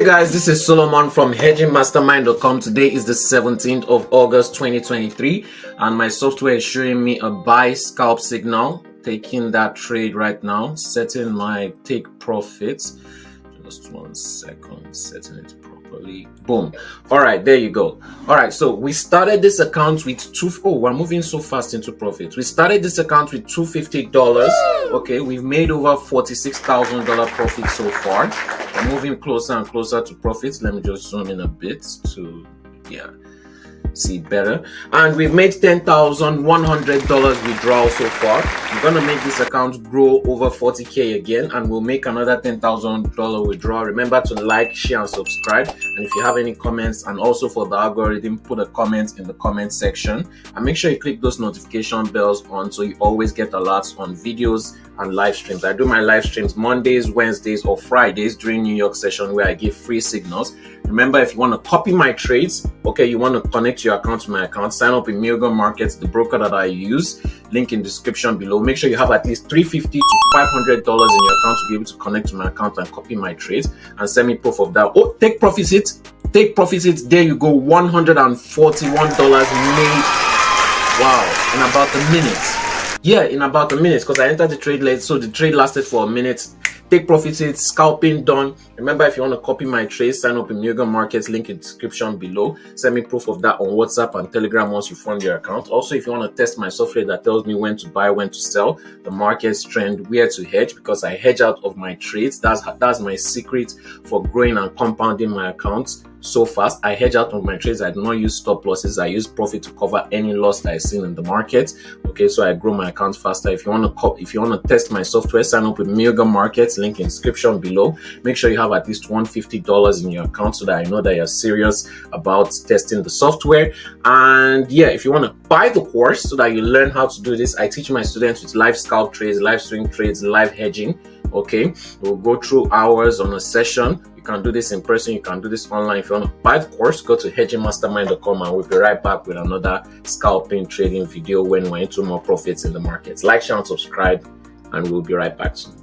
Hey guys, this is Solomon from hedgingmastermind.com. Today is the 17th of August 2023 and my software is showing me a buy scalp signal. Taking that trade right now, setting my take profits. Just 1 second, setting it properly. Boom. All right, there you go. All right, so we started this account with we're moving so fast into profits. We started this account with $250. Okay, we've made over $46,000 profit so far. We're moving closer and closer to profits. Let me just zoom in a bit to see it better. And we've made $10,100 withdrawal so far. We're gonna make this account grow over 40k again, and we'll make another $10,000 withdrawal. Remember to like, share, and subscribe. And if you have any comments, and also for the algorithm, put a comment in the comment section. And make sure you click those notification bells on so you always get alerts on videos and live streams. I do my live streams Mondays, Wednesdays, or Fridays during New York session where I give free signals. Remember, if you want to copy my trades, okay, you want to connect your account to my account, sign up in Milgram Markets, the broker that I use, link in description below. Make sure you have at least $350 to $500 in your account to be able to connect to my account and copy my trades and send me proof of that. Oh, take profits it. Take profits it. There you go. $141 made. Wow, in about a minute. Yeah, in about a minute, because I entered the trade late, so the trade lasted for a minute. Take profits, scalping done. Remember, if you want to copy my trades, sign up in Milgram Markets, link in description below. Send me proof of that on WhatsApp and Telegram once you fund your account. Also, if you want to test my software that tells me when to buy, when to sell, the market's trend, where to hedge, because I hedge out of my trades. That's my secret for growing and compounding my accounts so fast. I hedge out of my trades. I do not use stop losses. I use profit to cover any loss that I've seen in the market. Okay, so I grow my account faster. If you want to test my software, sign up with Milgram Markets, link in description below. Make sure you have at least $150 in your account so that I know that you're serious about testing the software. And yeah, if you want to buy the course so that you learn how to do this, I teach my students with live scalp trades, live swing trades, live hedging. Okay, we'll go through hours on a session. You can do this in person, you can do this online. If you want to buy the course, go to hedgingmastermind.com and we'll be right back with another scalping trading video when we're into more profits in the markets. Like, share, and subscribe, and we'll be right back soon.